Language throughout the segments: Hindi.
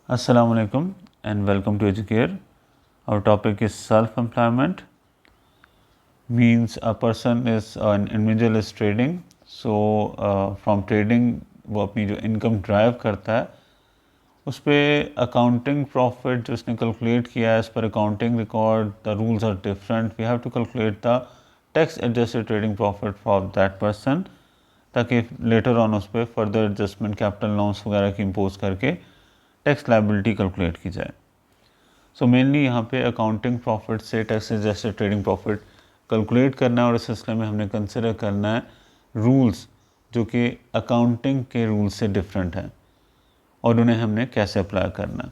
Assalamu alaikum and welcome to Educare. Our topic is self-employment. Means a person is an individual is trading. So from trading वो अपनी जो इनकम ड्राइव करता है उस पर अकाउंटिंग प्रॉफिट जो उसने कैलकुलेट किया है, as per accounting record the rules are different. We have to calculate the tax adjusted trading profit for that person, ताकि लेटर ऑन उस पर फर्दर एडजस्टमेंट कैपिटल लॉन्स वगैरह की इम्पोज करके टैक्स लायबिलिटी कैलकुलेट की जाए. सो मेनली यहाँ पे अकाउंटिंग प्रॉफिट से tax adjusted trading profit calculate करना है और इस सिलसिले में हमने कंसिडर करना है रूल्स जो कि अकाउंटिंग के रूल्स से डिफरेंट हैं और उन्हें हमने कैसे अप्लाई करना है.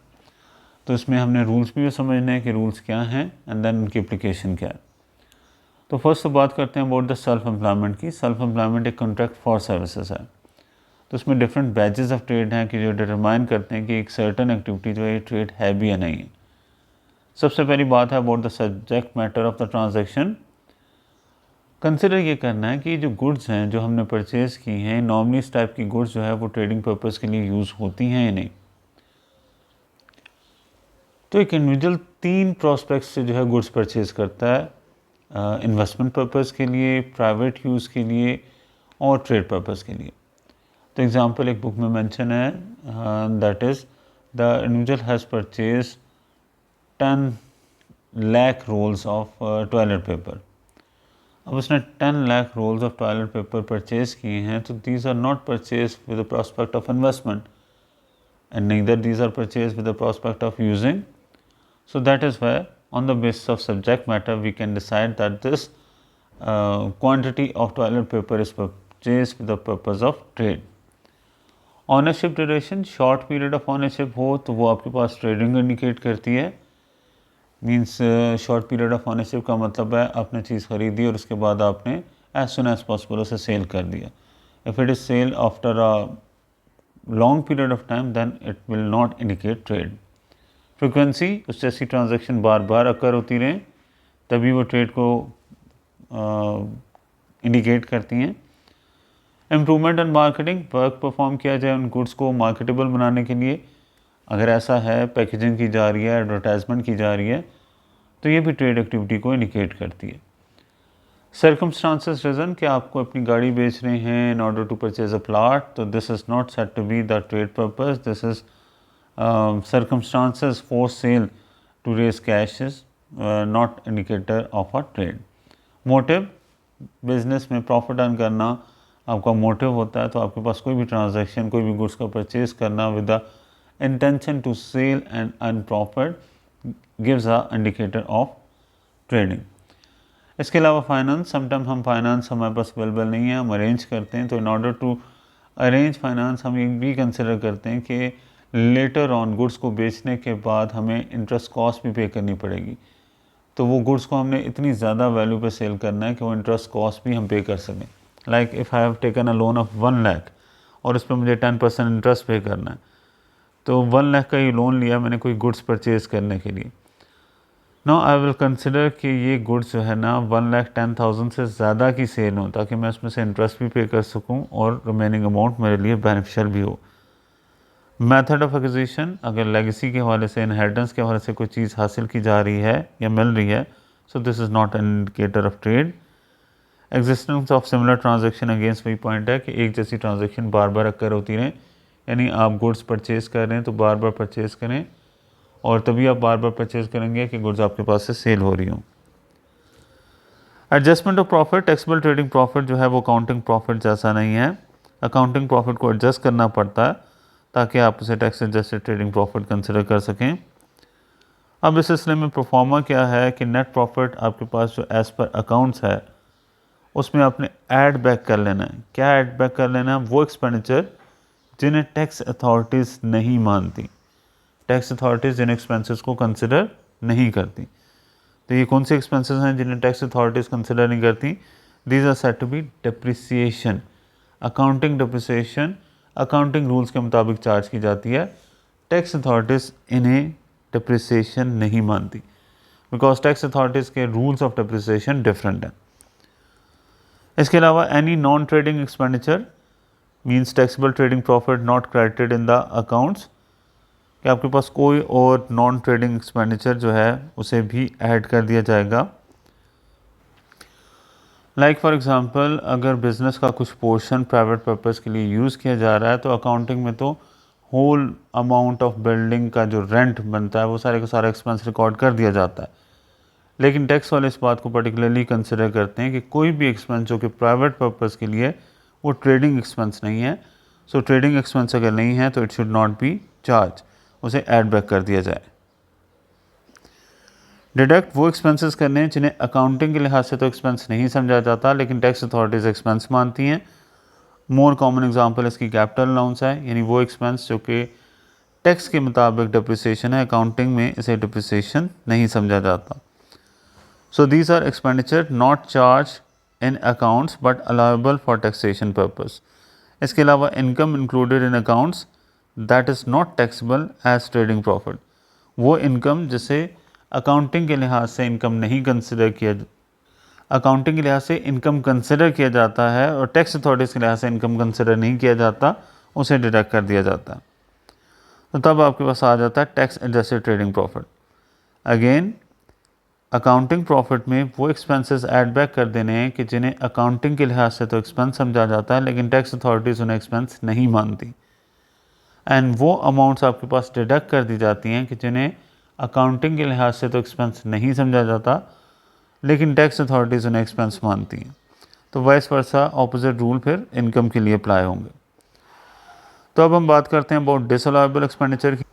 तो इसमें हमने रूल्स भी समझना है कि रूल्स क्या हैं एंड देन उनकी एप्लीकेशन क्या है. तो फर्स्ट तो बात करते हैं अबाउट द सेल्फ एम्प्लॉयमेंट की. सेल्फ एम्प्लॉयमेंट एक कॉन्ट्रैक्ट फॉर सर्विसेज है. तो उसमें डिफरेंट बैचेस ऑफ ट्रेड हैं कि जो डिटरमाइन करते हैं कि एक सर्टन एक्टिविटी जो है ट्रेड है भी या नहीं है. सबसे पहली बात है about the subject matter of the transaction. Consider ये करना है कि जो गुड्स हैं जो हमने परचेज़ की हैं, नॉर्मली इस टाइप की गुड्स जो है वो ट्रेडिंग पर्पज़ के लिए यूज़ होती हैं या नहीं. तो एक इंडिविजुअल 3 प्रोस्पेक्ट्स से जो है गुड्स परचेज़ करता है, इन्वेस्टमेंट पर्पज़ के लिए, प्राइवेट यूज़ के लिए और ट्रेड पर्पज़ के लिए. तो एग्जांपल एक बुक में मेंशन है, that is the individual has purchase 10 lakh rolls of toilet paper. अब उसने 10 lakh rolls of toilet paper purchase किए हैं, तो these are not purchase with the prospect of investment and neither these are purchased with the prospect of using. So that is why on the basis of subject matter we can decide that this quantity of toilet paper is purchased with the purpose of trade. Ownership duration, short period of ownership हो तो वो आपके पास ट्रेडिंग इंडिकेट करती है. Means short period of ownership का मतलब है आपने चीज़ खरीदी और उसके बाद आपने एज सुन एज पॉसिबल उसे सेल कर दिया. If it is sell after a long period of time then it will not indicate trade. Frequency, उस जैसी ट्रांजेक्शन बार बार अकर होती रहें तभी वो ट्रेड को इंडिकेट करती हैं. Improvement and marketing, work perform किया जाए उन गुड्स को मार्केटेबल बनाने के लिए. अगर ऐसा है, पैकेजिंग की जा रही है, एडवर्टाइजमेंट की जा रही है, तो ये भी ट्रेड एक्टिविटी को इंडिकेट करती है. सर्कमस्टांसेस रीज़न कि आपको अपनी गाड़ी बेच रहे हैं in order to purchase a plot, तो this is not set to be the trade purpose. This is circumstances for sale to raise cash is not indicator of a trade. Motive, business में प्रॉफिट अर्न करना आपका मोटिव होता है, तो आपके पास कोई भी ट्रांजैक्शन, कोई भी गुड्स का परचेज करना with the intention to sell and earn profit gives a indicator of trading. इसके अलावा फाइनेंस, समटाइम हम फाइनेंस हमारे पास अवेलेबल नहीं है, हम अरेंज करते हैं. तो in order to arrange finance हम ये भी कंसिडर करते हैं कि लेटर ऑन गुड्स को बेचने के बाद हमें इंटरेस्ट कॉस्ट भी पे करनी पड़ेगी. तो वो गुड्स को हमने इतनी ज़्यादा वैल्यू पे सेल करना है कि वो इंटरेस्ट कॉस्ट भी हम पे कर सकें. Like if I have taken a loan of 1 lakh और इस पर मुझे 10% इंटरेस्ट पे करना है, तो 1 लाख का ये लोन लिया मैंने कोई गुड्स परचेज़ करने के लिए. नाउ आई विल कंसिडर कि ये गुड्स जो है ना 1,10,000 से ज़्यादा की सेल हो, ताकि मैं उसमें से इंटरेस्ट भी पे कर सकूं और रिमेनिंग अमाउंट मेरे लिए बेनिफिशियल भी हो. मेथड ऑफ एक्विजिशन, अगर लेगेसी के हवाले से, इनहेरिटेंस के हवाले से कोई चीज़ हासिल की जा रही है या मिल रही है, so this is not an indicator of trade. Existence of similar transaction, against वही पॉइंट है कि एक जैसी ट्रांजैक्शन बार बार अक्कर होती रहें. यानी आप गुड्स परचेज़ कर रहे हैं तो बार बार परचेज़ करें और तभी आप बार बार परचेज़ करेंगे कि गुड्स आपके पास से सेल हो रही हों. Adjustment of profit, taxable trading profit जो है वो अकाउंटिंग प्रॉफिट जैसा नहीं है. अकाउंटिंग प्रॉफिट को एडजस्ट करना पड़ता है ताकि आप उसे tax adjusted trading profit consider कर सकें. अब इस सिलसिले में प्रोफार्मा क्या है कि नेट प्रॉफिट आपके पास जो एज़ पर अकाउंट्स है उसमें आपने ऐड बैक कर लेना है. क्या ऐड बैक कर लेना है? वो एक्सपेंडिचर जिन्हें टैक्स अथॉरिटीज़ नहीं मानती, टैक्स अथॉरिटीज़ जिन एक्सपेंसेस को कंसिडर नहीं करती. तो ये कौन से एक्सपेंसेस हैं जिन्हें टैक्स अथॉरिटीज़ कंसिडर नहीं करती? These are set to be depreciation. Accounting depreciation accounting rules के मुताबिक चार्ज की जाती है. टैक्स अथॉरिटीज़ इन्हें डिप्रिसिएशन नहीं मानती बिकॉज टैक्स अथॉरिटीज़ के रूल्स ऑफ डिप्रिसिएशन डिफरेंट हैं. इसके अलावा any non trading expenditure means taxable trading profit not credited in the accounts. कि आपके पास कोई और नॉन ट्रेडिंग एक्सपेंडिचर जो है उसे भी ऐड कर दिया जाएगा। लाइक फॉर एग्ज़ाम्पल, अगर बिज़नेस का कुछ पोर्शन प्राइवेट पर्पज़ के लिए यूज़ किया जा रहा है तो अकाउंटिंग में तो होल अमाउंट ऑफ बिल्डिंग का जो रेंट बनता है वो सारे का सारा एक्सपेंस रिकॉर्ड कर दिया जाता है। लेकिन टैक्स वाले इस बात को पर्टिकुलरली कंसिडर करते हैं कि कोई भी एक्सपेंस जो कि प्राइवेट पर्पज़ के लिए वो ट्रेडिंग एक्सपेंस नहीं है। सो ट्रेडिंग एक्सपेंस अगर नहीं है तो it should not be charge, उसे ऐड बैक कर दिया जाए। डिडक्ट वो एक्सपेंसेस करने हैं जिन्हें अकाउंटिंग के लिहाज से तो एक्सपेंस नहीं समझा जाता लेकिन टैक्स अथॉरिटीज़ एक्सपेंस मानती हैं। मोर कॉमन एग्जांपल इसकी कैपिटल अलाउंस है, यानी वो एक्सपेंस जो कि टैक्स के मुताबिक डिप्रिसिएशन है, अकाउंटिंग में इसे डिप्रिसिएशन नहीं समझा जाता। So these are expenditure not charge in accounts but allowable for taxation purpose. इसके अलावा income included in accounts that is not taxable as trading profit, वो इनकम जिसे अकाउंटिंग के लिहाज से इनकम नहीं कंसिडर किया, अकाउंटिंग के लिहाज से इनकम कंसिडर किया जाता है और टैक्स अथॉरिटीज़ के लिहाज से इनकम कंसिडर नहीं किया जाता, उसे डिडक्ट कर दिया जाता है। तो तब आपके पास आ जाता है tax adjusted trading profit. Again accounting profit में वो एक्सपेंसेस ऐड बैक कर देने हैं कि जिन्हें अकाउंटिंग के लिहाज से तो एक्सपेंस समझा जाता है लेकिन टैक्स अथॉरिटीज़ उन्हें एक्सपेंस नहीं मानती। एंड वो अमाउंट्स आपके पास डिडक्ट कर दी जाती हैं कि जिन्हें अकाउंटिंग के लिहाज से तो एक्सपेंस नहीं समझा जाता लेकिन टैक्स अथॉरिटीज़ उन्हें एक्सपेंस मानती हैं। तो वाइस वर्सा ऑपोजिट रूल फिर इनकम के लिए अप्लाई होंगे। तो अब हम बात करते हैं अबाउट डिसअलाउएबल एक्सपेंडिचर की।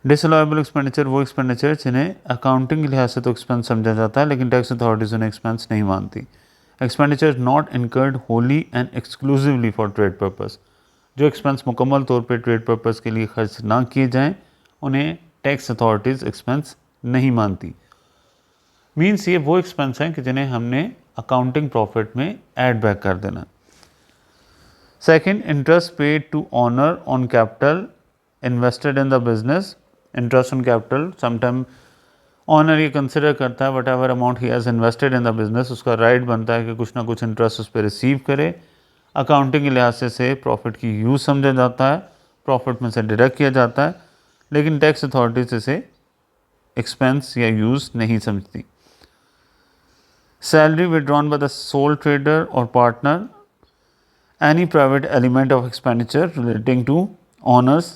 डिसअलाउएबल एक्सपेंडिचर वो एक्सपेंडिचर जिन्हें अकाउंटिंग के लिहाज से तो एक्सपेंस समझा जाता है लेकिन टैक्स अथॉरिटीज़ उन्हें एक्सपेंस नहीं मानती। Expenditure not incurred Holi and exclusively for trade purpose, जो एक्सपेंस मुकम्मल तौर पे ट्रेड पर्पस के लिए खर्च ना किए जाएं उन्हें टैक्स अथॉरिटीज़ एक्सपेंस नहीं मानती। मीन्स ये वो एक्सपेंस हैं कि जिन्हें हमने अकाउंटिंग प्रॉफिट में ऐड बैक कर देना। Second, interest paid to owner on capital invested in the business. Interest on capital sometime owner ये कंसिडर करता है whatever amount he has invested in the business, उसका राइट बनता है कि कुछ ना कुछ इंटरेस्ट उस पर रिसीव करे। अकाउंटिंग के लिहाज से प्रॉफिट की यूज़ समझा जाता है, प्रॉफिट में से डिडक्ट किया जाता है लेकिन टैक्स अथॉरिटीज़ इसे एक्सपेंस या यूज़ नहीं समझती। Salary withdrawn by the sole trader or partner, any private element of expenditure relating to owners,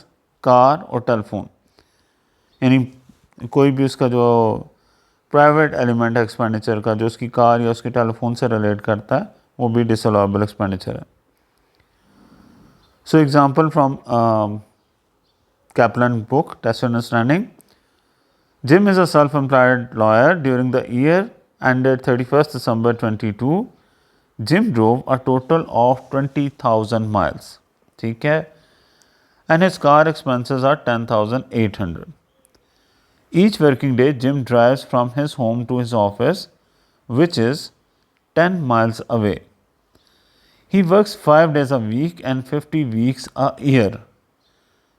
car और टेलीफोन, यानी कोई भी उसका जो प्राइवेट एलिमेंट है एक्सपेंडिचर का जो उसकी कार या उसके टेलीफोन से रिलेट करता है वो भी डिसअलाउएबल एक्सपेंडिचर है। So example from Kaplan book, Test Understanding. Jim is a self-employed lawyer. During the year ended 31st December 22, Jim drove a total of 20,000 miles. ठीक है, and his car expenses are 10,800. Each working day, Jim drives from his home to his office, which is 10 miles away. He works 5 days a week and 50 weeks a year.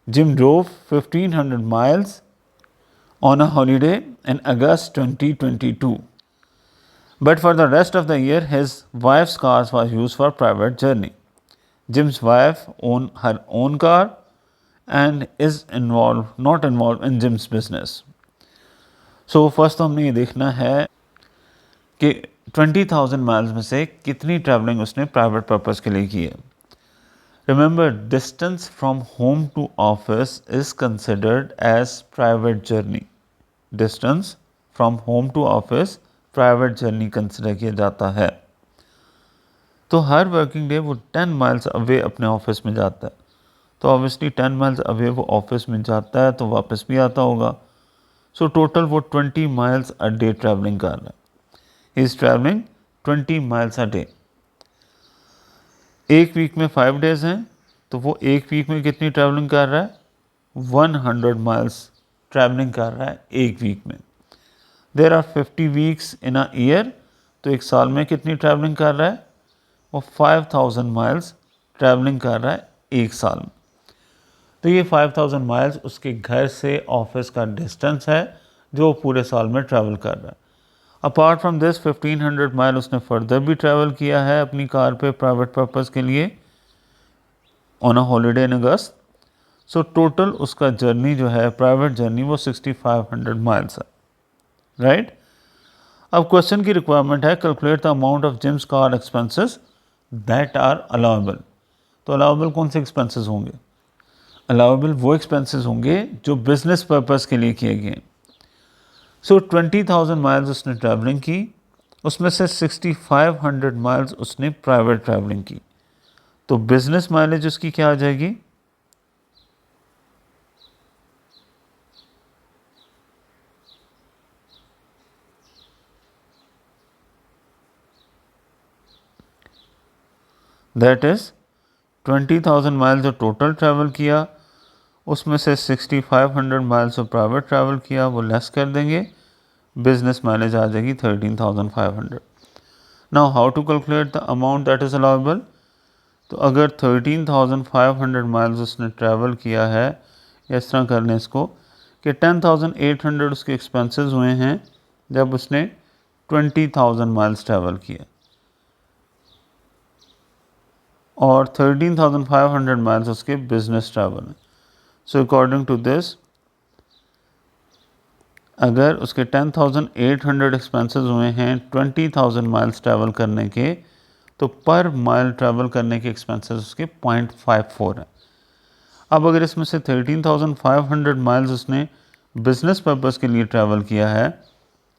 Jim drove 1,500 miles on a holiday in August 2022. But for the rest of the year, his wife's car was used for private journey. Jim's wife owns her own car and is not involved in Jim's business. So first तो हमने ये देखना है कि 20,000 माइल्स में से कितनी ट्रैवलिंग उसने प्राइवेट पर्पस के लिए की है। Remember, distance from home to office is considered as private journey. Distance from home to office private journey consider किया जाता है। तो हर वर्किंग डे वो 10 माइल्स अवे अपने ऑफिस में जाता है, तो ऑब्वियसली 10 माइल्स अवे वो ऑफिस में जाता है तो वापस भी आता होगा। सो टोटल वो 20 माइल्स अ डे ट्रैवलिंग कर रहा है। He is travelling 20 miles a day. एक वीक में 5 डेज़ हैं तो वो एक वीक में कितनी ट्रैवलिंग कर रहा है? 100 माइल्स ट्रैवलिंग कर रहा है एक वीक में। There are 50 weeks in a year, तो एक साल में कितनी ट्रैवलिंग कर रहा है? वो 5,000 माइल्स ट्रैवलिंग कर रहा है एक साल में। तो ये 5,000 माइल्स उसके घर से ऑफिस का डिस्टेंस है जो पूरे साल में ट्रैवल कर रहा है। अपार्ट फ्रॉम दिस 1,500 माइल उसने फर्दर भी ट्रैवल किया है अपनी कार पे प्राइवेट पर्पस के लिए on a holiday in August. So total उसका जर्नी जो है प्राइवेट जर्नी वो 6500 माइल्स है, राइट। अब क्वेश्चन की रिक्वायरमेंट है calculate the amount of Jim's car expenses that are allowable. तो अलाउेबल कौन से एक्सपेंसेस होंगे? अलाउेबल वो एक्सपेंसेस होंगे जो बिजनेस पर्पस के लिए किए गए। सो 20,000 माइल्स उसने ट्रैवलिंग की, उसमें से 6500 माइल्स उसने प्राइवेट ट्रैवलिंग की। तो बिजनेस माइलेज उसकी क्या आ जाएगी? दैट इज 20,000 माइल्स जो टोटल ट्रैवल किया, उसमें से 6500 माइल्स जो प्राइवेट ट्रैवल किया वो लेस कर देंगे, बिजनेस माइलेज आ जाएगी 13,500। Now how to calculate the amount that is allowable? तो अगर 13,500 माइल्स उसने ट्रैवल किया है, इस तरह कर लें इसको कि 10,800 उसके एक्सपेंसेस हुए हैं जब उसने 20,000 माइल्स ट्रैवल किया, और 13,500 माइल्स उसके बिजनेस ट्रैवल हैं। सो अकॉर्डिंग टू दिस, अगर उसके 10,800 एक्सपेंसेस हुए हैं 20,000 माइल्स ट्रैवल करने के, तो पर माइल ट्रैवल करने के एक्सपेंसेस उसके 0.54 हैं। अब अगर इसमें से 13,500 माइल्स उसने बिजनेस पर्पस के लिए ट्रैवल किया है,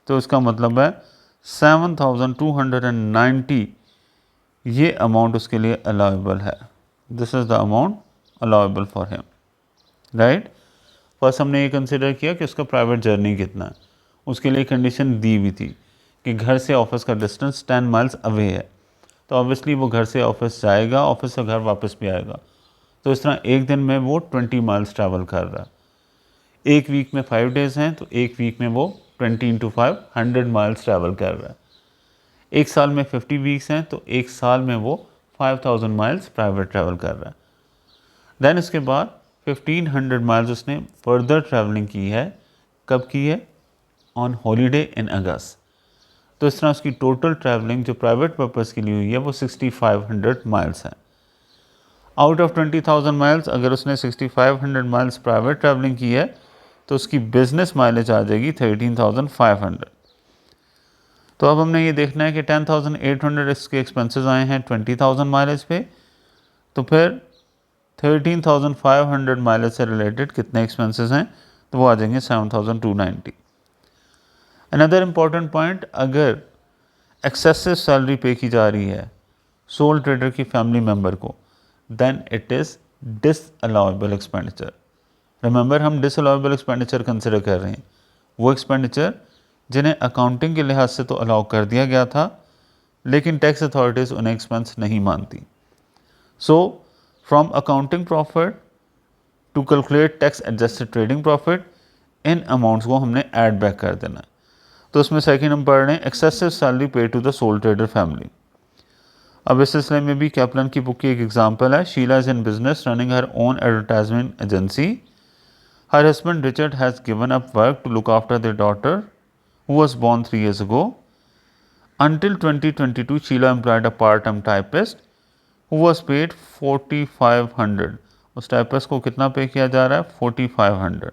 तो इसका मतलब है 7,290 ये अमाउंट उसके लिए अलाउेबल है। This is the amount allowable for him, right. First हमने ये कंसिडर किया कि उसका प्राइवेट जर्नी कितना है। उसके लिए कंडीशन दी हुई थी कि घर से ऑफिस का डिस्टेंस 10 माइल्स अवे है, तो ऑब्वियसली वो घर से ऑफिस जाएगा, ऑफिस से घर वापस भी आएगा। तो इस तरह एक दिन में वो 20 माइल्स ट्रैवल कर रहा है। एक वीक में 5 डेज़ हैं, तो एक वीक में वो 20 इंटू 5 100 माइल्स ट्रैवल कर रहा है। एक साल में 50 वीक्स हैं, तो एक साल में वो 5000 माइल्स प्राइवेट ट्रैवल कर रहा है। दैन इसके बाद 1500 माइल्स उसने फर्दर ट्रैवलिंग की है। कब की है? ऑन हॉलीडे इन अगस्त। तो इस तरह उसकी टोटल ट्रैवलिंग जो प्राइवेट पर्पस के लिए हुई है वो 6500 माइल्स है। आउट ऑफ 20,000 माइल्स अगर उसने 6500 माइल्स प्राइवेट ट्रैवलिंग की है, तो उसकी बिजनेस माइलेज आ जाएगी 13,500। तो अब हमने ये देखना है कि 10,800 इसके एक्सपेंसेस आए हैं 20,000 माइलेज पे, तो फिर 13,500 माइलेज से रिलेटेड कितने एक्सपेंसेस हैं, तो वो आ जाएंगे 7,290। अनदर इम्पॉर्टेंट पॉइंट, अगर एक्सेसिव सैलरी पे की जा रही है सोल ट्रेडर की फैमिली मेम्बर को, then it is disallowable expenditure. Remember, हम डिसअलाउएबल एक्सपेंडिचर कंसिडर कर रहे हैं वो एक्सपेंडिचर जिन्हें अकाउंटिंग के लिहाज से तो अलाउ कर दिया गया था, लेकिन टैक्स अथॉरिटीज़ उन्हें एक्सपेंस नहीं मानती। So from accounting profit to calculate tax adjusted trading profit, इन अमाउंट्स को हमने ऐड बैक कर देना है। तो उसमें सेकंड हम पढ़ रहे हैं excessive salary pay to the sole trader family. अब इस सिलसिले में भी कैप्लन की बुक की एक एग्जांपल है। Sheela is in business running her own advertisement agency. Her husband Richard has given up work to look after their daughter who was born 3 years ago. Until 2022, Sheila employed a part-time typist who was paid 4,500. उस टाइपिस्ट को कितना पे किया जा रहा है? 4,500.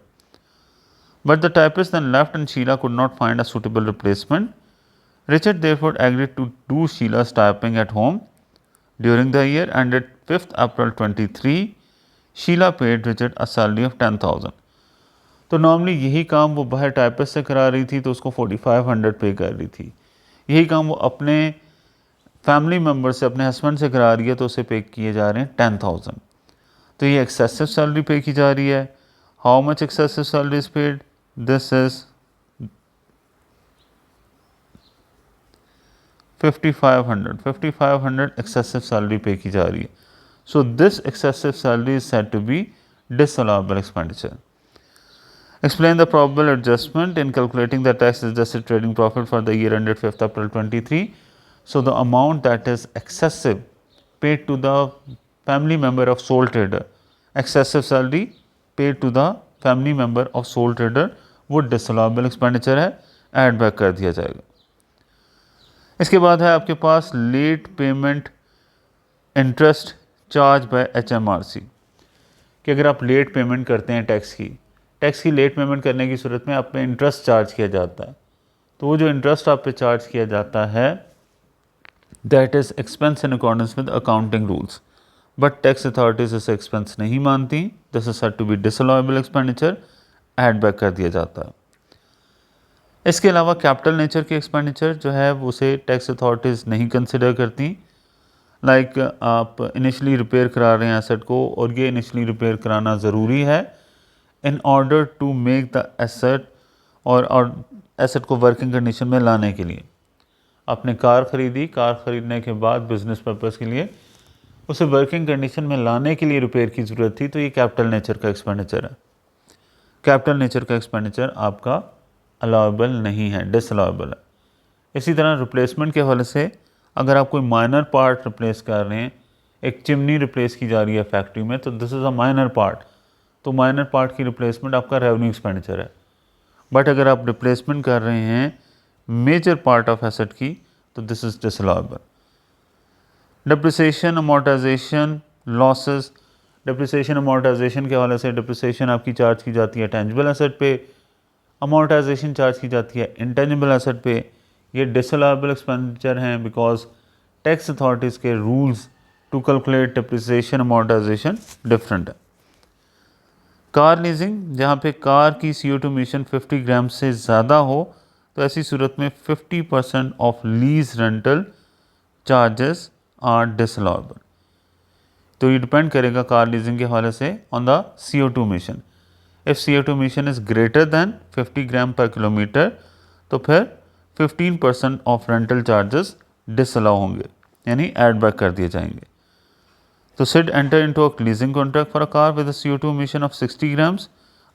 But the typist then left and Sheila could not find a suitable replacement. Richard therefore agreed to do Sheila's typing at home during the year, and at 5th April 23, Sheila paid Richard a salary of 10,000. तो नॉर्मली यही काम वो बाहर टाइपिस्ट से करा रही थी, तो उसको 4,500 पे कर रही थी। यही काम वो अपने फैमिली मेम्बर से, अपने हस्बैंड से करा रही है, तो उसे पे किए जा रहे हैं 10,000। तो ये एक्सेसिव सैलरी पे की जा रही है। How much excessive salary is paid? This is 5,500 excessive salary pay की जा रही है। So this excessive salary is said to be disallowable expenditure. Explain the probable adjustment in calculating the tax adjusted trading profit for the year ended 5th April 23. So the amount that is excessive paid to the family member of sole trader, excessive salary paid to the family member of sole trader वो disallowable expenditure है, add back कर दिया जाएगा। इसके बाद है आपके पास late payment interest charged by HMRC, कि अगर आप लेट पेमेंट करते हैं टैक्स की लेट पेमेंट करने की सूरत में आप पे इंटरेस्ट चार्ज किया जाता है, तो वो जो इंटरेस्ट आप पे चार्ज किया जाता है that is expense in accordance with accounting rules, but tax authorities इसे एक्सपेंस नहीं मानती। This is said to be disallowable expenditure, add back कर दिया जाता है। इसके अलावा कैपिटल नेचर के एक्सपेंडिचर जो है उसे टैक्स अथॉरिटीज़ नहीं कंसिडर करती। लाइक आप इनिशियली रिपेयर करा रहे हैं एसेट को, और ये इनिशियली रिपेयर कराना ज़रूरी है in order to make the asset, और एसेट को वर्किंग कंडीशन में लाने के लिए। आपने कार ख़रीदी, कार ख़रीदने के बाद बिज़नेस पर्पज़ के लिए उसे वर्किंग कंडीशन में लाने के लिए रिपेयर की ज़रूरत थी, तो ये कैपिटल नेचर का एक्सपेंडिचर है। कैपिटल नेचर का एक्सपेंडिचर आपका अलाउएबल नहीं है, डिसअलाउएबल है। इसी तरह रिप्लेसमेंट के हवाले से अगर आप कोई माइनर पार्ट रिप्लेस कर रहे हैं, एक चिमनी रिप्लेस की जा रही है फैक्ट्री में, तो this is a minor part, तो माइनर पार्ट की रिप्लेसमेंट आपका रेवेन्यू एक्सपेंडिचर है। बट अगर आप रिप्लेसमेंट कर रहे हैं मेजर पार्ट ऑफ एसेट की, तो this is disallowable. Depreciation, amortization, losses. Depreciation amortization के हवाले से डिप्रिसिएशन आपकी चार्ज की जाती है टेंजिबल एसेट पे, अमोर्टाइजेशन चार्ज की जाती है इंटेंजिबल एसेट पे। ये डिसअलाउएबल एक्सपेंडिचर हैं बिकॉज टैक्स अथॉरिटीज़ के rules to calculate depreciation amortization different है। कार लीजिंग, जहाँ पे कार की CO2 इमिशन 50 ग्राम से ज़्यादा हो, तो ऐसी सूरत में 50% of lease rental charges are disallowable. तो ये डिपेंड करेगा कार लीजिंग के हवाले से on the CO2 emission. If CO2 emission is greater than 50 gram per kilometre, तो फिर 15% ऑफ रेंटल चार्जेस डिसअलाउ होंगे, यानी ऐड बैक कर दिए जाएंगे। तो Sid enter into a leasing contract for a car with CO2 emission of 60 grams.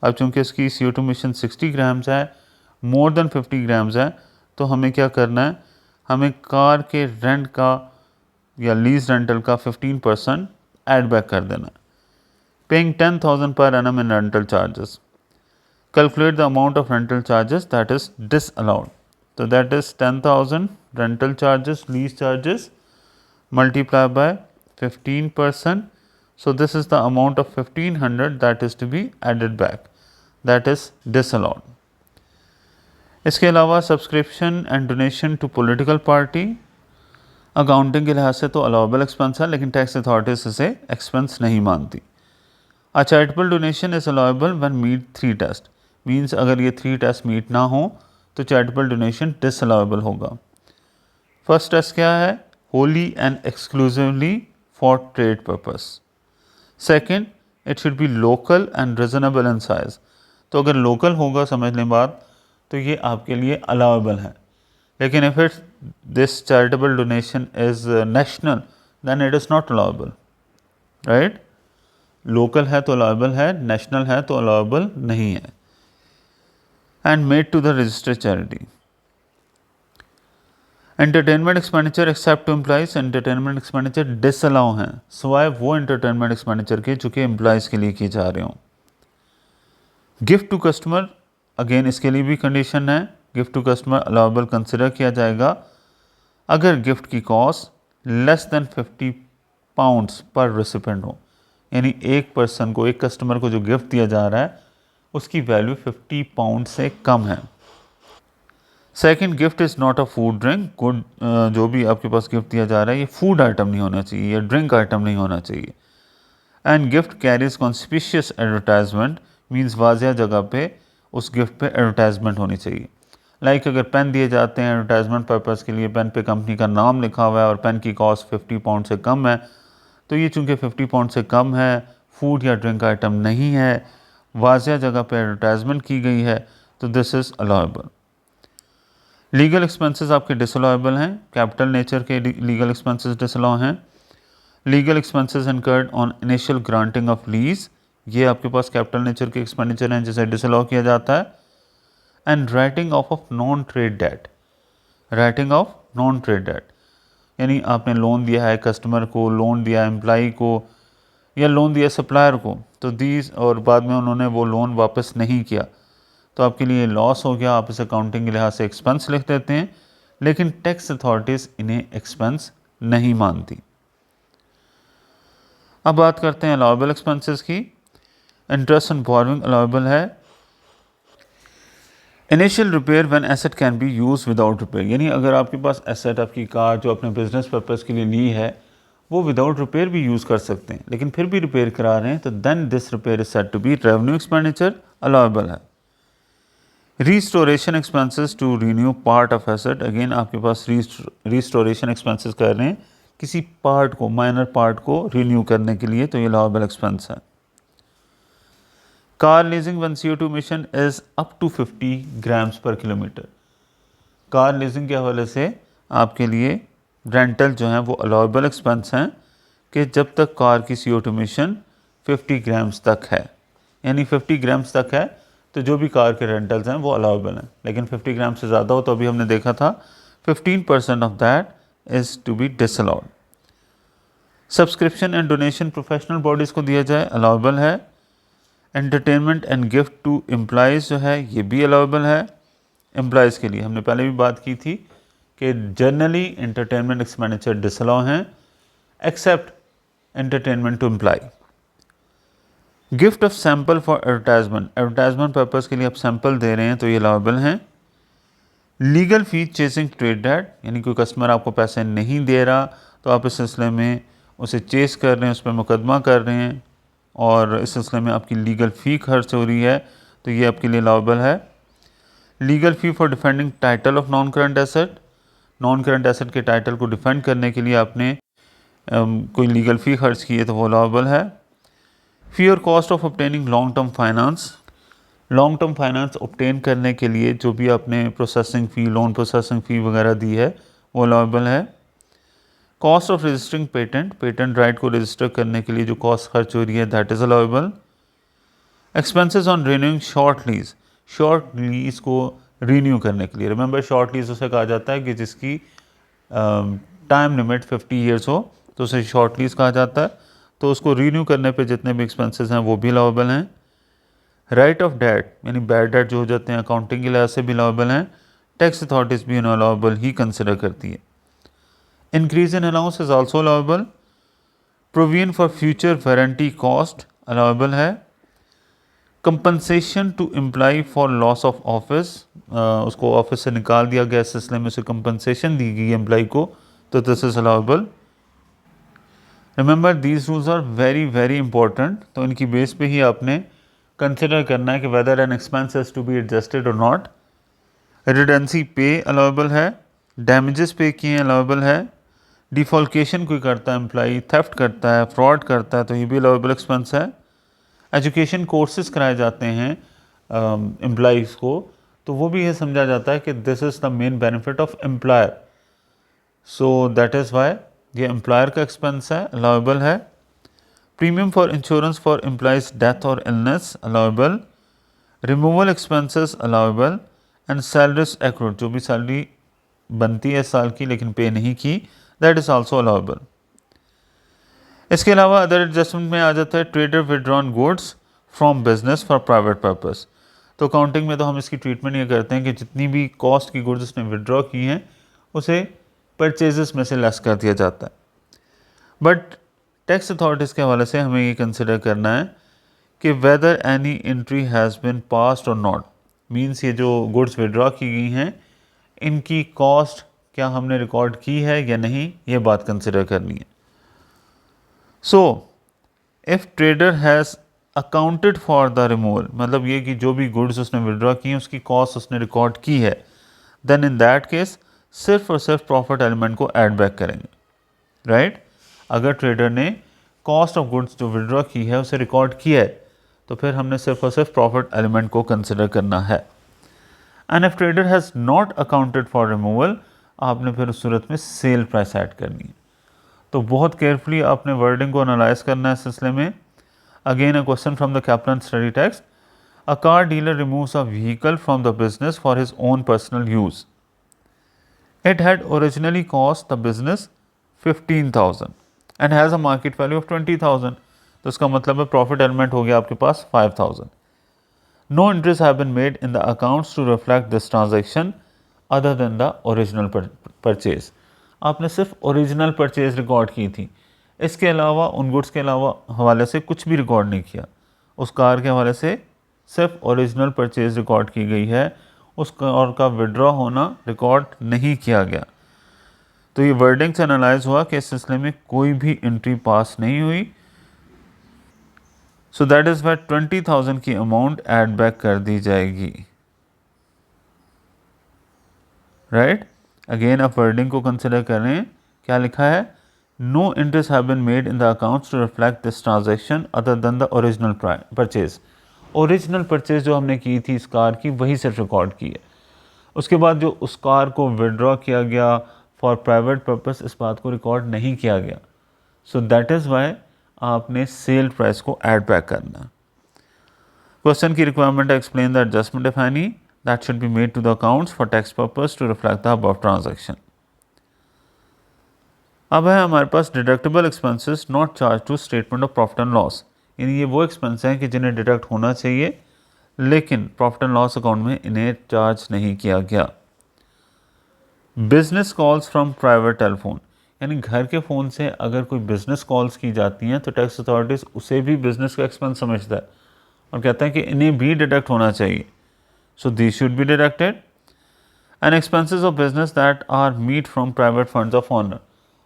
अब चूंकि इसकी CO2 इमिशन 60 ग्राम्स है, मोर देन 50 ग्राम्स है, तो हमें क्या करना है, हमें कार के रेंट का या लीज रेंटल का 15% ऐड बैक कर देना है। Paying 10,000 per annum in rental charges. Calculate the amount of rental charges that is disallowed. So that is 10,000 rental charges, lease charges, multiply by 15%. So this is the amount of 1500 that is to be added back. That is disallowed. इसके अलावा subscription and donation to political party accounting के लिहाज से तो अलाउबल एक्सपेंस है, लेकिन टैक्स अथॉरिटीज इसे एक्सपेंस नहीं मानती। A charitable donation is allowable when meet 3 test, means अगर ये 3 टेस्ट मीट ना हो तो चैरिटेबल डोनेशन डिसअलाउएबल होगा। फर्स्ट टेस्ट क्या है, Holi and exclusively for trade purpose. Second, it should be local and reasonable in size. तो अगर लोकल होगा, समझ लें बात, तो ये आपके लिए अलाउएबल है। लेकिन if it this charitable donation is national then it is not allowable, right. Local है तो अलाउएबल है, नेशनल है तो अलाउएबल नहीं है। And made to the registered charity. Entertainment expenditure except to employees, entertainment expenditure disallow हैं सिवाय वो एंटरटेनमेंट एक्सपेंडिचर के जो कि एम्प्लॉइज़ के लिए किए जा रहे हों। गिफ्ट टू कस्टमर, अगेन इसके लिए भी कंडीशन है, gift to customer allowable consider किया जाएगा अगर गिफ्ट की cost less than 50 pounds per recipient हो, यानी एक पर्सन को, एक कस्टमर को जो गिफ्ट दिया जा रहा है उसकी वैल्यू 50 पाउंड से कम है। Second, gift is not a food drink good, जो भी आपके पास गिफ्ट दिया जा रहा है ये फूड आइटम नहीं होना चाहिए या ड्रिंक आइटम नहीं होना चाहिए। And gift carries conspicuous advertisement, means वाजिया जगह पे उस गिफ्ट पे एडवर्टाइजमेंट होनी चाहिए। लाइक अगर पेन दिए जाते हैं एडवर्टाइजमेंट पर्पज़ के लिए, पेन पे कंपनी का नाम लिखा हुआ है और पेन की कॉस्ट 50 पाउंड से कम है, तो ये चूँकि 50 पाउंड से कम है, फूड या ड्रिंक आइटम नहीं है, वाजिया जगह पे एडवर्टाइजमेंट की गई है, तो this is allowable. Legal expenses आपके डिसअलाउएबल हैं, कैपिटल नेचर के लीगल एक्सपेंसेस डिसअलाउ हैं। Legal expenses incurred on initial granting of lease, ये आपके पास कैपिटल नेचर के एक्सपेंडिचर हैं जिसे डिसअलाउ किया जाता है। And writing off non trade debt, writing off non trade debt यानी आपने लोन दिया है कस्टमर को, लोन दिया एम्प्लाई को, या लोन दिया सप्लायर को, तो दीज और बाद में उन्होंने वो लोन वापस नहीं किया, तो आपके लिए लॉस हो गया, आप इसे अकाउंटिंग के लिहाज से एक्सपेंस लिख देते हैं, लेकिन टैक्स अथॉरिटीज़ इन्हें एक्सपेंस नहीं मानती। अब बात करते हैं अलाउएबल एक्सपेंसेस की। इंटरेस्ट ऑन बोरोइंग अलाउेबल है। Initial repair when asset can be use without repair, यानी अगर आपके पास एसेट आपकी कार जो अपने बिजनेस पर्पज़ के लिए ली है वो विदाउट रिपेयर भी यूज़ कर सकते हैं, लेकिन फिर भी रिपेयर करा रहे हैं तो then this repair is said to be revenue expenditure, allowable है। Restoration expenses to renew part of asset, again आपके पास रिस्टोरेशन एक्सपेंसेस कर रहे हैं किसी पार्ट को, माइनर पार्ट को रीन्यू करने के लिए, तो ये अलाउेबल एक्सपेंस है। Car leasing one CO2 emission is up to 50 grams per kilometre, car leasing के हवाले से आपके लिए रेंटल जो है वो अलाउेबल एक्सपेंस हैं कि जब तक कार की CO2 emission 50 ग्राम्स तक है, यानी 50 ग्राम्स तक है तो जो भी कार के रेंटल्स हैं वो अलाउेबल हैं, लेकिन 50 ग्राम से ज़्यादा हो तो अभी हमने देखा था 15% of that is to be disallowed. Subscription and donation professional bodies को दिया जाए, अलाउेबल है। Entertainment and gift to employees जो है ये भी अलाउेबल है। एम्प्लॉयज़ के लिए हमने पहले भी बात की थी कि जनरली एंटरटेनमेंट एक्सपेंडिचर डिसअलाउ हैं except entertainment to employee. Gift of sample for advertisement, advertisement purpose के लिए आप सैम्पल दे रहे हैं तो ये अलाउेबल हैं। लीगल फी चेसिंग ट्रेड डेट, यानी कोई कस्टमर आपको पैसे नहीं दे रहा तो आप इस सिलसिले में उसे चेस कर रहे हैं, उस पर मुकदमा कर रहे हैं और इस सिलसिले में आपकी लीगल फ़ी खर्च हो रही है तो ये आपके लिए अलाउेबल है। Legal fee for defending title of non current asset, non current asset के टाइटल को डिफेंड करने के लिए आपने कोई लीगल फ़ी खर्च की है तो वो अलाउेबल है। फ़ी और cost of obtaining long term finance, long term finance obtain करने के लिए जो भी आपने processing fee, loan processing fee वगैरह दी है वो अलाउेबल है। Cost of registering patent, patent right को रजिस्टर करने के लिए जो कॉस्ट खर्च हो रही है that is allowable. Expenses on renewing short lease, short lease को रीन्यू करने के लिए, रिमेंबर शॉर्ट लीज उसे कहा जाता है कि जिसकी टाइम लिमिट 50 ईयर्स हो तो उसे शॉर्ट लीज कहा जाता है, तो उसको रीन्यू करने पे जितने भी एक्सपेंसेस हैं वो भी अलाउेबल हैं। राइट ऑफ डेट, यानी बैड डेट जो हो जाते हैं अकाउंटिंग के लिहाज से भी अलाउेबल हैं, टैक्स अथॉरिटीज़ भी उन्हें अलाउेबल ही कंसिडर करती है। Increase in allowance is also allowable. Provision for future warranty cost allowable है। Compensation to employ for loss of office, उसको ऑफिस से निकाल दिया गया, इस सिलसिले में उसे कंपनसेशन दी गई एम्प्लॉय को, तो this is allowable. Remember these rules are very very important, तो इनकी बेस पे ही आपने कंसिडर करना है कि whether an expense has to be adjusted और नॉट। रिडेंसी पे अलाउेबल है। डैमेजेस पे किए अलाउेबल है। डिफॉल्केशन कोई करता है एम्प्लॉई, थेफ्ट करता है, फ्रॉड करता है तो ये भी अलाउेबल एक्सपेंस है। एजुकेशन कोर्सेज कराए जाते हैं एम्प्लॉइज़ को तो वो भी ये समझा जाता है कि this is the main benefit of employer, so that is why ये एम्प्लॉयर का एक्सपेंस है, अलाउेबल है। Premium for insurance for employees death और illness allowable. Removal expenses allowable. And salaries accrued, जो भी सैलरी बनती है साल की लेकिन पे नहीं की, दैट इज़ आल्सो अलाउेबल। इसके अलावा अदर एडजस्टमेंट में आ जाता है trader withdrawn goods from business for private purpose, तो अकाउंटिंग में तो हम इसकी ट्रीटमेंट ये करते हैं कि जितनी भी कॉस्ट की गुड्स उसने विड्रॉ की हैं उसे परचेजेस में से लेस कर दिया जाता है। बट टैक्स अथॉरिटीज़ के हवाले से हमें ये कंसिडर करना है कि whether any entry has been passed और नॉट, मीन्स ये जो गुड्स विड्रॉ की गई हैं इनकी कॉस्ट क्या हमने रिकॉर्ड की है या नहीं, ये बात कंसिडर करनी है। So if trader has accounted for the removal, मतलब ये कि जो भी गुड्स उसने विड्रॉ की हैं उसकी कॉस्ट उसने रिकॉर्ड की है, देन इन दैट केस सिर्फ और सिर्फ प्रॉफिट एलिमेंट को ऐड बैक करेंगे, राइट। अगर ट्रेडर ने कॉस्ट ऑफ गुड्स जो विड्रॉ की है उसे रिकॉर्ड किया है तो फिर हमने सिर्फ और सिर्फ प्रॉफिट एलिमेंट को कंसिडर करना है। And if trader has not accounted for removal, आपने फिर उस सूरत में सेल प्राइस ऐड करनी है। तो बहुत केयरफुली आपने वर्डिंग को एनालाइज करना है इस सिलसिले में। Again a question from the captain study text, a car dealer removes a vehicle from the business for his own personal use. It had originally cost the business 15,000 and has a market value of 20,000, तो इसका मतलब है प्रॉफिट एलिमेंट हो गया आपके पास 5,000। No entries have been made in the accounts to reflect this transaction other than the original purchase, आपने सिर्फ ओरिजिनल परचेज रिकॉर्ड की थी, इसके अलावा उन गुड्स के अलावा हवाले से कुछ भी रिकॉर्ड नहीं किया। उस कार के हवाले से सिर्फ ओरिजिनल परचेज रिकॉर्ड की गई है, उस कार का विड्रॉ होना रिकॉर्ड नहीं किया गया। तो ये वर्डिंग से एनालाइज हुआ कि इस सिलसिले में कोई भी एंट्री पास नहीं हुई। सो दैट इज़ वाई 20,000 की अमाउंट ऐड बैक कर दी जाएगी। राइट, अगेन आप वर्डिंग को कंसिडर करें, क्या लिखा है, no interest have been made in the accounts to reflect this transaction other than the original purchase. Original purchase जो हमने की थी इस कार की वही सिर्फ रिकॉर्ड की है। उसके बाद जो उस कार को विड्रॉ किया गया फॉर प्राइवेट पर्पस, इस बात को रिकॉर्ड नहीं किया गया। सो दैट इज़ वाई आपने सेल प्राइस को ऐड बैक करना। क्वेश्चन की रिक्वायरमेंट है, explain the adjustment if any that should be made to the accounts for tax purpose to reflect the above transaction. अब है हमारे पास deductible expenses not charged to statement of profit and loss, यानी ये वो एक्सपेंस हैं कि जिन्हें डिडक्ट होना चाहिए लेकिन प्रॉफिट एंड लॉस अकाउंट में इन्हें चार्ज नहीं किया गया। Business calls from private telephone, यानी घर के फ़ोन से अगर कोई बिजनेस कॉल्स की जाती हैं तो टैक्स अथॉरिटीज़ उसे भी बिजनेस का एक्सपेंस समझता है और कहता है कि इन्हें भी डिडक्ट होना चाहिए। So this should be deducted. And expenses of business that are meet from private funds of owner,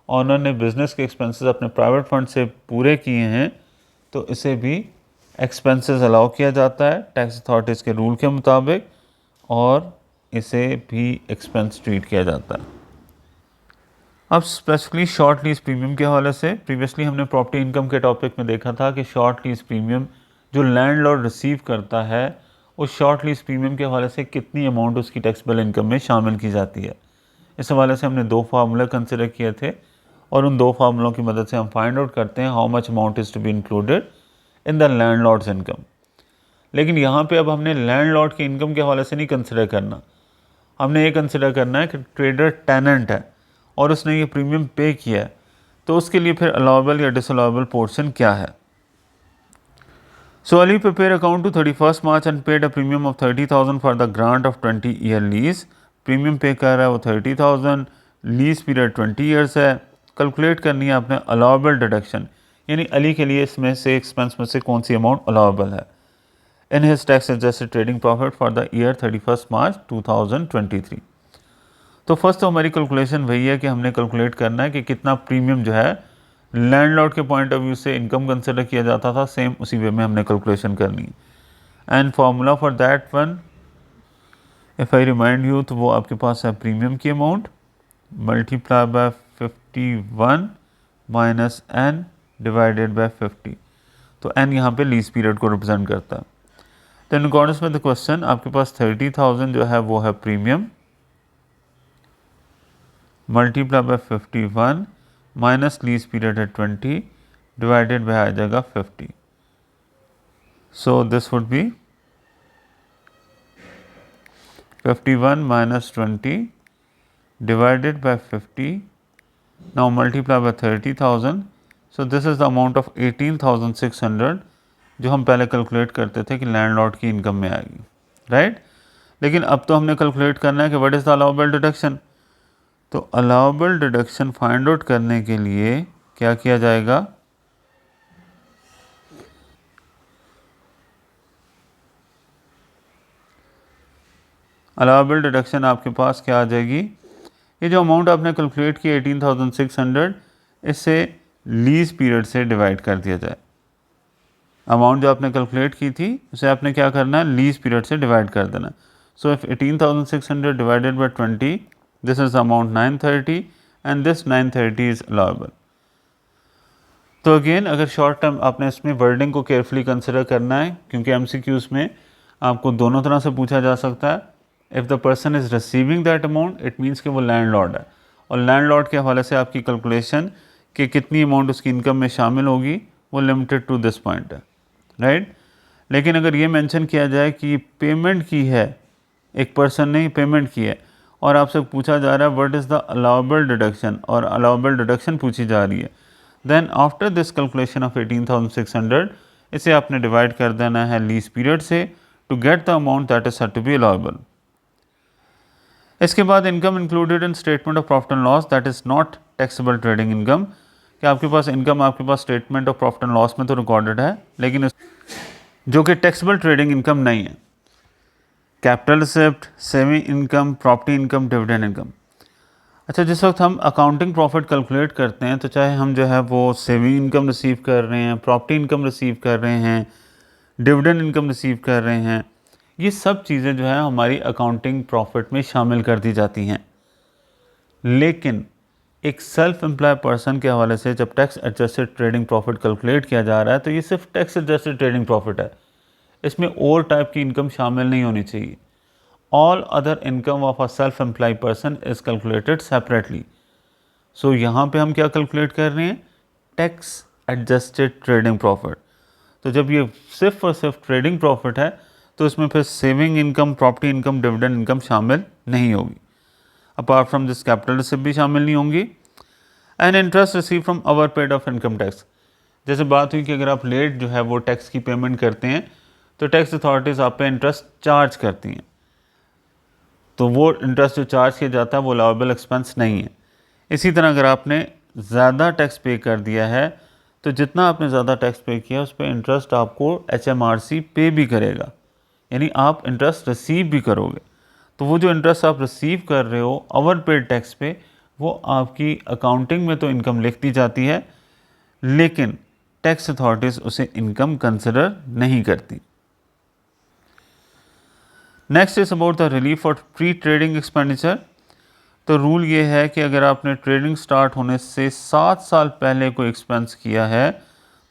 owner ने बिजनेस के एक्सपेंसेस अपने प्राइवेट फंड से पूरे किए हैं तो इसे भी एक्सपेंसेस अलाउ किया जाता है टैक्स अथॉरिटीज़ के रूल के मुताबिक और इसे भी एक्सपेंस ट्रीट किया जाता है। अब स्पेसिफिकली शॉर्ट लीज प्रीमियम के हवाले से, प्रीवियसली हमने प्रॉपर्टी इनकम के टॉपिक में देखा था कि शॉर्ट लीज प्रीमियम जो लैंडलॉर्ड रिसीव करता है उस शॉर्ट लीज प्रीमियम के हवाले से कितनी अमाउंट उसकी टैक्सेबल इनकम में शामिल की जाती है। इस हवाले से हमने दो फार्मूले कंसिडर किए थे और उन दो फार्मूलों की मदद से हम फाइंड आउट करते हैं how much amount is to be included in the landlord's income. लेकिन यहाँ पे अब हमने लैंडलॉर्ड की इनकम के हवाले से नहीं कंसिडर करना, हमने ये कंसिडर करना है कि ट्रेडर टेनेंट है और उसने ये प्रीमियम पे किया है तो उसके लिए फिर अलाउबल या डिसअलाउबल पोर्शन क्या है। So Ali prepare account to 31 March and paid a premium of 30,000 for the grant of 20 year lease. Premium pay कर रहा है वो 30,000, लीज पीरियड 20 ईयर्स है। कैलकुलेट करनी है आपने अलाउबल डिडक्शन, यानी अली के लिए इसमें से एक्सपेंस में से कौन सी अमाउंट अलाउबल है in his tax adjusted trading profit for the year 31 मार्च 2023। तो फर्स्ट तो हमारी कैलकुलेशन वही है कि हमने कैलकुलेट करना है कि कितना प्रीमियम जो है लैंडलॉर्ड के पॉइंट ऑफ व्यू से इनकम कंसिडर किया जाता था, सेम उसी वे में हमने कैलकुलेशन करनी है। And formula for that one if I remind you, तो वो आपके पास है प्रीमियम की amount multiply by 51 minus N divided by 50। तो एन यहाँ पे लीज पीरियड को रिप्रेजेंट करता है। तो इन अकॉर्डेंस विद द क्वेश्चन आपके पास 30,000 जो है वो है premium multiply by 51 minus lease period है 20 डिवाइडेड बाय आ जाएगा 50। So this would be 51 minus 20 divided by 50, now multiply by 30,000, so this is the amount of 18,600 जो हम पहले कैलकुलेट करते थे कि लैंडलॉर्ड की इनकम में आएगी, राइट। लेकिन अब तो हमने कैलकुलेट करना है कि what is the allowable deduction. तो अलाउबल डिडक्शन फाइंड आउट करने के लिए क्या किया जाएगा, अलाउबल डिडक्शन आपके पास क्या आ जाएगी, ये जो अमाउंट आपने कैलकुलेट की 18,600 इससे लीज पीरियड से डिवाइड कर दिया जाए। अमाउंट जो आपने कैलकुलेट की थी उसे आपने क्या करना है, लीज पीरियड से डिवाइड कर देना। So if 18,600 divided by 20, this is amount 930 and this 930 is allowable. तो अगेन अगर शॉर्ट टर्म आपने इसमें वर्डिंग को केयरफुली कंसिडर करना है क्योंकि एमसीक्यूज में आपको दोनों तरह से पूछा जा सकता है। If the person is receiving that amount it means कि वो लैंडलॉर्ड है और लैंडलॉर्ड के हवाले से आपकी कैलकुलेशन कि कितनी अमाउंट उसकी इनकम में शामिल होगी वो लिमिटेड टू दिस पॉइंट है, राइट। लेकिन अगर ये मेंशन किया जाए कि पेमेंट की है, एक पर्सन ने पेमेंट की है और आपसे पूछा जा रहा है what is the allowable deduction और अलाउबल डिडक्शन पूछी जा रही है, then after this calculation of 18,600 इसे आपने डिवाइड कर देना है लीज पीरियड से to get the amount that is said to be allowable. इसके बाद income included in statement of profit and loss that is not taxable trading income, कि आपके पास इनकम आपके पास statement of profit and loss में तो रिकॉर्डेड है लेकिन जो कि टैक्सेबल ट्रेडिंग इनकम नहीं है। Capital receipt, saving income, property income, dividend income. अच्छा, जिस वक्त हम अकाउंटिंग प्रॉफिट कैलकुलेट करते हैं तो चाहे हम जो है वो सेविंग इनकम रिसीव कर रहे हैं, प्रॉपर्टी इनकम रिसीव कर रहे हैं, डिविडेंड इनकम रिसीव कर रहे हैं, ये सब चीज़ें जो है हमारी अकाउंटिंग प्रॉफिट में शामिल कर दी जाती हैं। लेकिन एक सेल्फ एम्प्लॉय पर्सन के हवाले से जब tax adjusted trading profit calculate किया जा रहा है तो ये सिर्फ टैक्स एडजस्टेड ट्रेडिंग प्रॉफिट है, इसमें और टाइप की इनकम शामिल नहीं होनी चाहिए। All other income of a self employ person is calculated separately. So यहाँ पे हम क्या कैलकुलेट कर रहे हैं? Tax adjusted trading profit. तो जब ये सिर्फ और सिर्फ ट्रेडिंग प्रॉफिट है तो इसमें फिर saving income, property income, dividend income शामिल नहीं होगी। Apart from this capital receipt भी शामिल नहीं होंगी। And interest receive from over paid of income tax. जैसे बात हुई कि अगर आप लेट जो है वो टैक्स की पेमेंट करते हैं तो टैक्स अथॉरिटीज़ आप पे इंटरेस्ट चार्ज करती हैं, तो वो इंटरेस्ट जो चार्ज किया जाता है वो अलाउएबल एक्सपेंस नहीं है। इसी तरह अगर आपने ज़्यादा टैक्स पे कर दिया है तो जितना आपने ज़्यादा टैक्स पे किया उस पर इंटरेस्ट आपको HMRC पे भी करेगा, यानी आप इंटरेस्ट रिसीव भी करोगे। तो वो जो इंटरेस्ट आप रिसीव कर रहे हो ओवर पेड टैक्स पे, वो आपकी अकाउंटिंग में तो इनकम लिख दी जाती है, लेकिन टैक्स अथॉरिटीज़ उसे इनकम कंसिडर नहीं करती। Next is about the relief for pre trading expenditure. तो रूल ये है कि अगर आपने ट्रेडिंग स्टार्ट होने से 7 साल पहले कोई एक्सपेंस किया है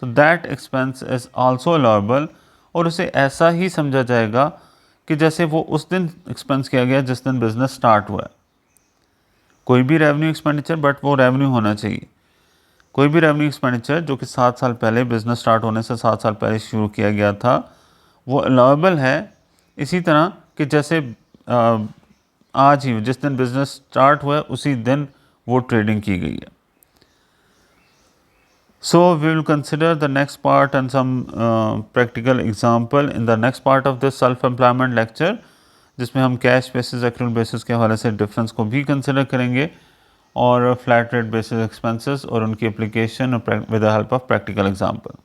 तो that expense is also allowable, और उसे ऐसा ही समझा जाएगा कि जैसे वो उस दिन एक्सपेंस किया गया जिस दिन बिज़नेस स्टार्ट हुआ है। कोई भी रेवेन्यू एक्सपेंडिचर, बट वो रेवेन्यू होना चाहिए। कोई भी रेवेन्यू एक्सपेंडिचर जो कि 7 साल पहले, बिज़नेस स्टार्ट होने से 7 साल पहले शुरू किया गया था, वो अलाउएबल है। इसी तरह कि जैसे आज ही जिस दिन बिज़नेस स्टार्ट हुआ है उसी दिन वो ट्रेडिंग की गई है। So we will consider the next part and some practical example in the next part of this self-employment lecture, जिसमें हम कैश बेसिस, एक्रूअल बेसिस के हवाले से डिफरेंस को भी कंसिडर करेंगे और फ्लैट रेट बेसिस एक्सपेंसेस और उनकी application with the help of practical example.